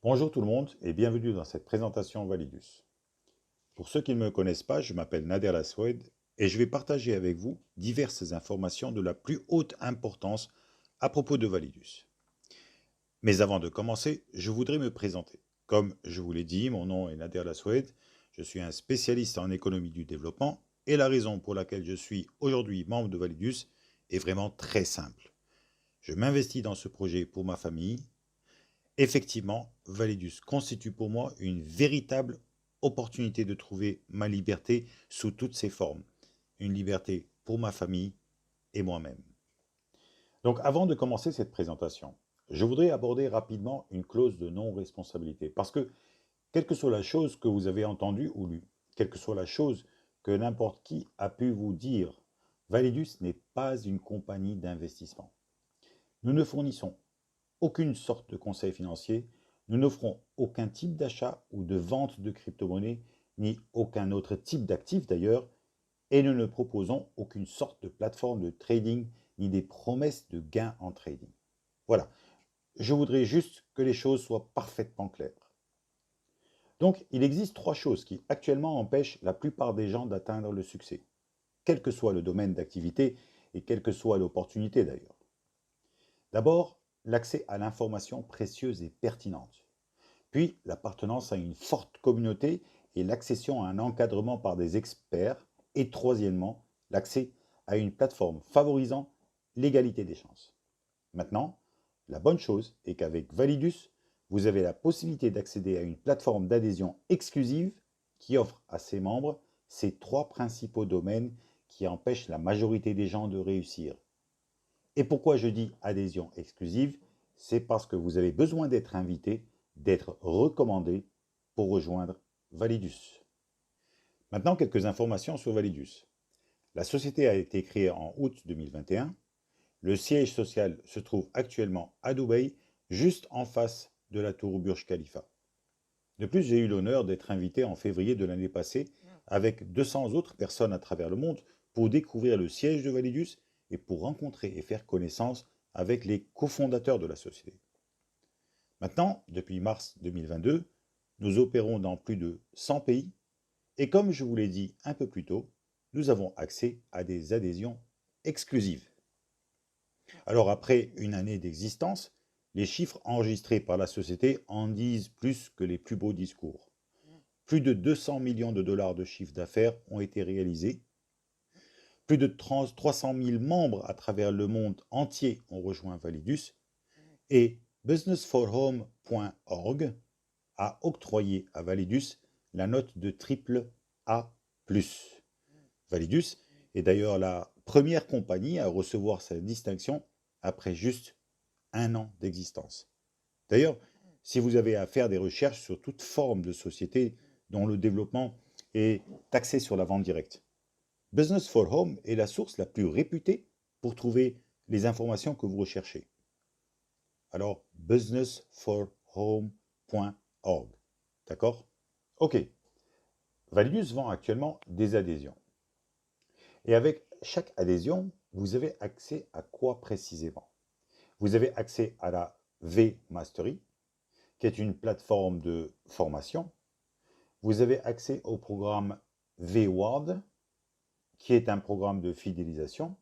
Bonjour tout le monde et bienvenue dans cette présentation Validus. Pour ceux qui ne me connaissent pas, je m'appelle Nader Laswed et je vais partager avec vous diverses informations de la plus haute importance à propos de Validus. Mais avant de commencer, je voudrais me présenter. Comme je vous l'ai dit, mon nom est Nader Laswed, je suis un spécialiste en économie du développement et la raison pour laquelle je suis aujourd'hui membre de Validus est vraiment très simple. Je m'investis dans ce projet pour ma famille. Effectivement, Validus constitue pour moi une véritable opportunité de trouver ma liberté sous toutes ses formes. Une liberté pour ma famille et moi-même. Donc avant de commencer cette présentation, je voudrais aborder rapidement une clause de non-responsabilité. Parce que, quelle que soit la chose que vous avez entendue ou lue, quelle que soit la chose que n'importe qui a pu vous dire, Validus n'est pas une compagnie d'investissement. Nous ne fournissons aucune sorte de conseil financier, nous n'offrons aucun type d'achat ou de vente de crypto-monnaie, ni aucun autre type d'actif d'ailleurs, et nous ne proposons aucune sorte de plateforme de trading, ni des promesses de gains en trading. Voilà, je voudrais juste que les choses soient parfaitement claires. Donc, il existe trois choses qui actuellement empêchent la plupart des gens d'atteindre le succès, quel que soit le domaine d'activité et quelle que soit l'opportunité d'ailleurs. D'abord, l'accès à l'information précieuse et pertinente. Puis, l'appartenance à une forte communauté et l'accession à un encadrement par des experts. Et troisièmement, l'accès à une plateforme favorisant l'égalité des chances. Maintenant, la bonne chose est qu'avec Validus, vous avez la possibilité d'accéder à une plateforme d'adhésion exclusive qui offre à ses membres ces trois principaux domaines qui empêchent la majorité des gens de réussir. Et pourquoi je dis adhésion exclusive? C'est parce que vous avez besoin d'être invité, d'être recommandé pour rejoindre Validus. Maintenant, quelques informations sur Validus. La société a été créée en août 2021. Le siège social se trouve actuellement à Dubaï, juste en face de la tour Burj Khalifa. De plus, j'ai eu l'honneur d'être invité en février de l'année passée avec 200 autres personnes à travers le monde pour découvrir le siège de Validus et pour rencontrer et faire connaissance avec les cofondateurs de la société. Maintenant, depuis mars 2022, nous opérons dans plus de 100 pays et comme je vous l'ai dit un peu plus tôt, nous avons accès à des adhésions exclusives. Alors après une année d'existence, les chiffres enregistrés par la société en disent plus que les plus beaux discours. Plus de 200 millions de dollars de chiffre d'affaires ont été réalisés. Plus de 300 000 membres à travers le monde entier ont rejoint Validus. Et businessforhome.org a octroyé à Validus la note de triple A+. Validus est d'ailleurs la première compagnie à recevoir cette distinction après juste un an d'existence. D'ailleurs, si vous avez à faire des recherches sur toute forme de société dont le développement est axé sur la vente directe, Business for Home est la source la plus réputée pour trouver les informations que vous recherchez. Alors, businessforhome.org. D'accord? Ok. Validus vend actuellement des adhésions. Et avec chaque adhésion, vous avez accès à quoi précisément? Vous avez accès à la V-Mastery, qui est une plateforme de formation. Vous avez accès au programme V-Ward, qui est un programme de fidélisation.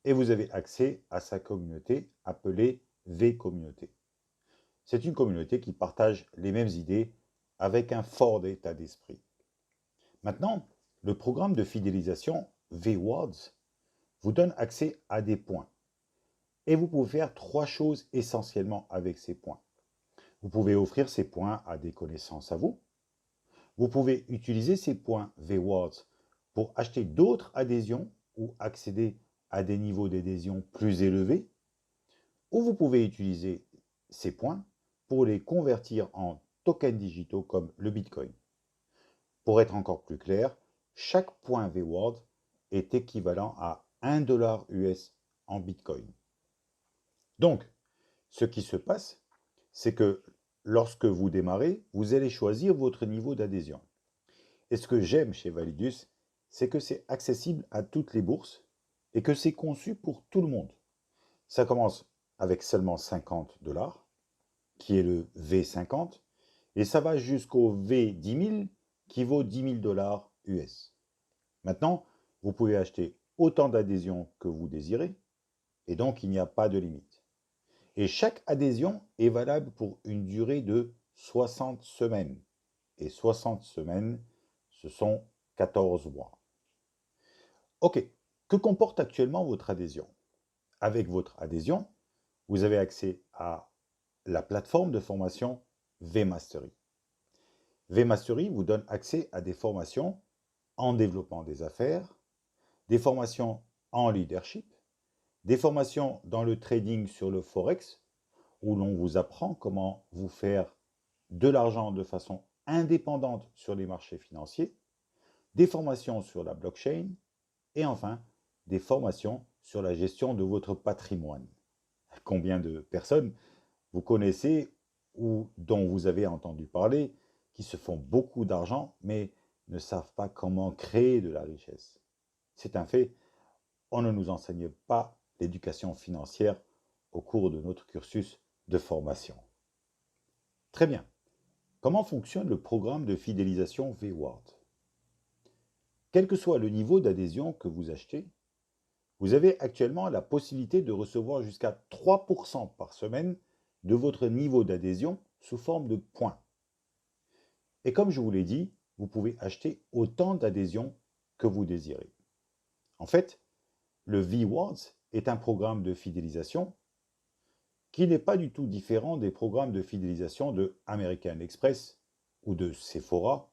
Et vous avez accès à sa communauté appelée V-Communauté. C'est une communauté qui partage les mêmes idées avec un fort état d'esprit. Maintenant, le programme de fidélisation V-Wards vous donne accès à des points. Et vous pouvez faire trois choses essentiellement avec ces points. Vous pouvez offrir ces points à des connaissances à vous. Vous pouvez utiliser ces points V-Wards pour acheter d'autres adhésions ou accéder à des niveaux d'adhésion plus élevés. Ou vous pouvez utiliser ces points pour les convertir en tokens digitaux comme le Bitcoin. Pour être encore plus clair, chaque point V-Ward est équivalent à 1 $ US en Bitcoin. Donc, ce qui se passe, c'est que lorsque vous démarrez, vous allez choisir votre niveau d'adhésion. Et ce que j'aime chez Validus, c'est que c'est accessible à toutes les bourses et que c'est conçu pour tout le monde. Ça commence avec seulement 50 $. qui est le V50, et ça va jusqu'au V10 000, qui vaut 10 000 $ US. Maintenant, vous pouvez acheter autant d'adhésions que vous désirez, et donc il n'y a pas de limite. Et chaque adhésion est valable pour une durée de 60 semaines. Et 60 semaines, ce sont 14 mois. Ok, que comporte actuellement votre adhésion? Avec votre adhésion, vous avez accès à la plateforme de formation vMastery. vMastery vous donne accès à des formations en développement des affaires, des formations en leadership, des formations dans le trading sur le Forex, où l'on vous apprend comment vous faire de l'argent de façon indépendante sur les marchés financiers, des formations sur la blockchain et enfin des formations sur la gestion de votre patrimoine. Combien de personnes vous connaissez ou dont vous avez entendu parler qui se font beaucoup d'argent mais ne savent pas comment créer de la richesse? C'est un fait, on ne nous enseigne pas l'éducation financière au cours de notre cursus de formation. Très bien. Comment fonctionne le programme de fidélisation VWARD? Quel que soit le niveau d'adhésion que vous achetez, vous avez actuellement la possibilité de recevoir jusqu'à 3% par semaine de votre niveau d'adhésion sous forme de points. Et comme je vous l'ai dit, vous pouvez acheter autant d'adhésions que vous désirez. En fait, le VWARDS est un programme de fidélisation qui n'est pas du tout différent des programmes de fidélisation de American Express ou de Sephora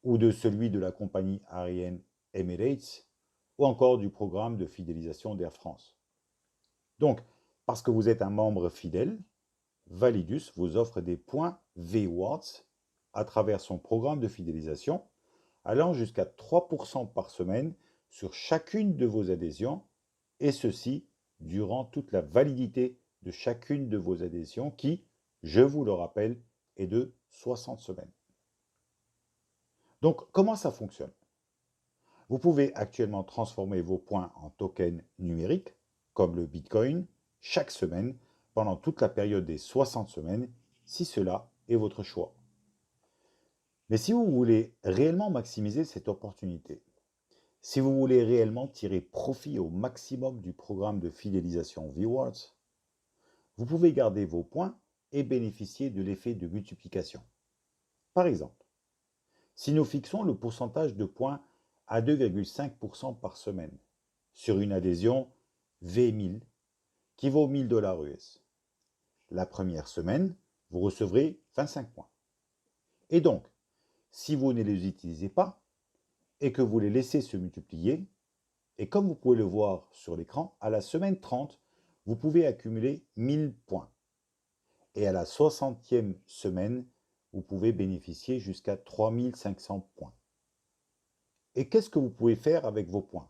ou de celui de la compagnie aérienne Emirates ou encore du programme de fidélisation d'Air France. Donc, parce que vous êtes un membre fidèle, Validus vous offre des points VWARDS à travers son programme de fidélisation allant jusqu'à 3% par semaine sur chacune de vos adhésions et ceci durant toute la validité de chacune de vos adhésions qui, je vous le rappelle, est de 60 semaines. Donc, comment ça fonctionne? Vous pouvez actuellement transformer vos points en tokens numériques, comme le Bitcoin, chaque semaine, pendant toute la période des 60 semaines, si cela est votre choix. Mais si vous voulez réellement maximiser cette opportunité, si vous voulez réellement tirer profit au maximum du programme de fidélisation VWARDS, vous pouvez garder vos points et bénéficier de l'effet de multiplication. Par exemple, si nous fixons le pourcentage de points à 2,5% par semaine sur une adhésion V1000 qui vaut 1000 $ US, la première semaine, vous recevrez 25 points. Et donc, si vous ne les utilisez pas et que vous les laissez se multiplier, et comme vous pouvez le voir sur l'écran, à la semaine 30, vous pouvez accumuler 1000 points. Et à la 60e semaine, vous pouvez bénéficier jusqu'à 3500 points. Et qu'est-ce que vous pouvez faire avec vos points?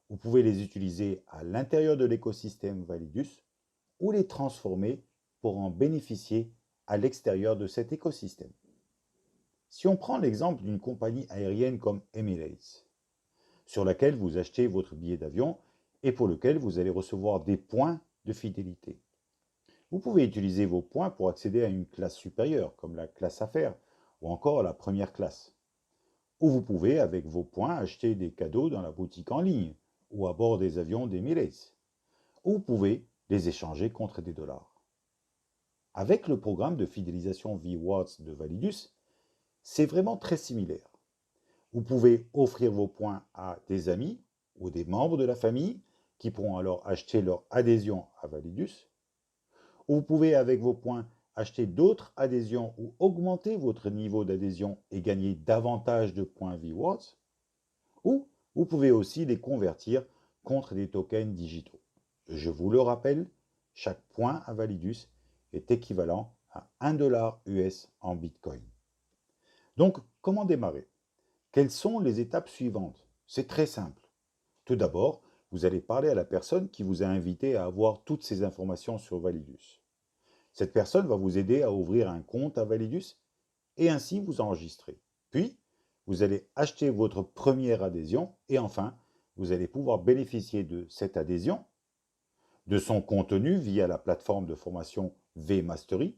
Vous pouvez les utiliser à l'intérieur de l'écosystème Validus ou les transformer pour en bénéficier à l'extérieur de cet écosystème. Si on prend l'exemple d'une compagnie aérienne comme Emirates, sur laquelle vous achetez votre billet d'avion et pour lequel vous allez recevoir des points de fidélité. Vous pouvez utiliser vos points pour accéder à une classe supérieure, comme la classe affaires ou encore la première classe. Ou vous pouvez, avec vos points, acheter des cadeaux dans la boutique en ligne ou à bord des avions d'Emirates. Ou vous pouvez les échanger contre des dollars. Avec le programme de fidélisation VWARDS de Validus, c'est vraiment très similaire. Vous pouvez offrir vos points à des amis ou des membres de la famille qui pourront alors acheter leur adhésion à Validus. Ou vous pouvez, avec vos points, acheter d'autres adhésions ou augmenter votre niveau d'adhésion et gagner davantage de points VWARDS. Ou vous pouvez aussi les convertir contre des tokens digitaux. Je vous le rappelle, chaque point à Validus est équivalent à 1 $ US en Bitcoin. Donc, comment démarrer? Quelles sont les étapes suivantes? C'est très simple. Tout d'abord, vous allez parler à la personne qui vous a invité à avoir toutes ces informations sur Validus. Cette personne va vous aider à ouvrir un compte à Validus et ainsi vous enregistrer. Puis, vous allez acheter votre première adhésion et enfin, vous allez pouvoir bénéficier de cette adhésion, de son contenu via la plateforme de formation vMastery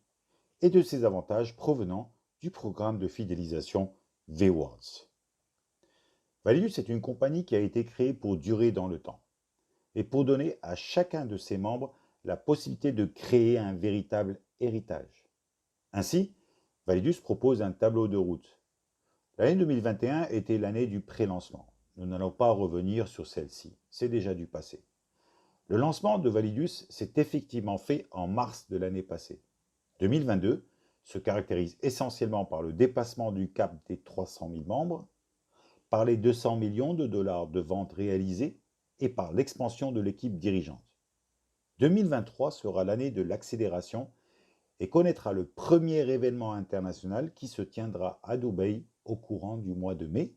et de ses avantages provenant du programme de fidélisation VWords. Validus est une compagnie qui a été créée pour durer dans le temps et pour donner à chacun de ses membres la possibilité de créer un véritable héritage. Ainsi, Validus propose un tableau de route. L'année 2021 était l'année du pré-lancement. Nous n'allons pas revenir sur celle-ci, c'est déjà du passé. Le lancement de Validus s'est effectivement fait en mars de l'année passée. 2022 se caractérise essentiellement par le dépassement du cap des 300 000 membres, par les 200 millions de dollars de ventes réalisées et par l'expansion de l'équipe dirigeante. 2023 sera l'année de l'accélération et connaîtra le premier événement international qui se tiendra à Dubaï au courant du mois de mai.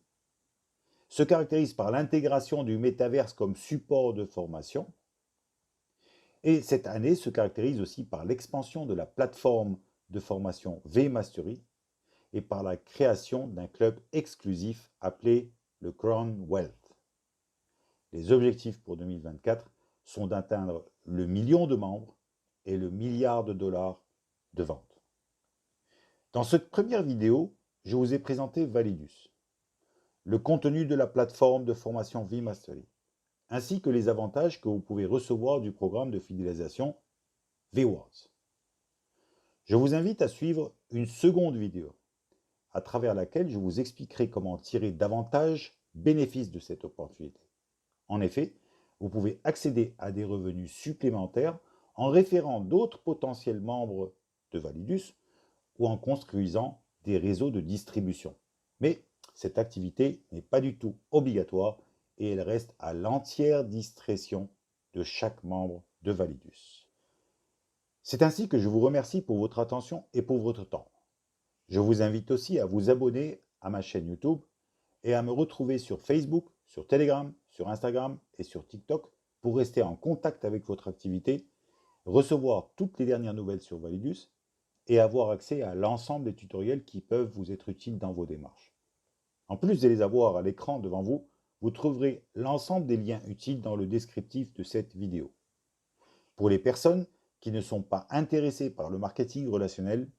Se caractérise par l'intégration du métaverse comme support de formation. Et cette année se caractérise aussi par l'expansion de la plateforme de formation vMastery et par la création d'un club exclusif appelé le Crown Wealth. Les objectifs pour 2024 sont d'atteindre le million de membres et le milliard de dollars de ventes. Dans cette première vidéo, je vous ai présenté Validus, le contenu de la plateforme de formation vMastery, ainsi que les avantages que vous pouvez recevoir du programme de fidélisation VWords. Je vous invite à suivre une seconde vidéo, à travers laquelle je vous expliquerai comment tirer davantage bénéfice de cette opportunité. En effet, vous pouvez accéder à des revenus supplémentaires en référant d'autres potentiels membres de Validus ou en construisant des réseaux de distribution. Mais cette activité n'est pas du tout obligatoire et elle reste à l'entière discrétion de chaque membre de Validus. C'est ainsi que je vous remercie pour votre attention et pour votre temps. Je vous invite aussi à vous abonner à ma chaîne YouTube et à me retrouver sur Facebook, sur Telegram, sur Instagram et sur TikTok pour rester en contact avec votre activité, recevoir toutes les dernières nouvelles sur Validus et avoir accès à l'ensemble des tutoriels qui peuvent vous être utiles dans vos démarches. En plus de les avoir à l'écran devant vous, vous trouverez l'ensemble des liens utiles dans le descriptif de cette vidéo. Pour les personnes qui ne sont pas intéressées par le marketing relationnel,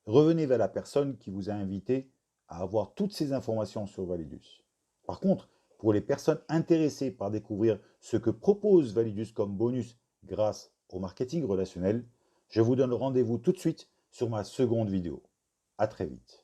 revenez vers la personne qui vous a invité à avoir toutes ces informations sur Validus. Par contre, pour les personnes intéressées par découvrir ce que propose Validus comme bonus grâce au marketing relationnel, je vous donne rendez-vous tout de suite sur ma seconde vidéo. À très vite.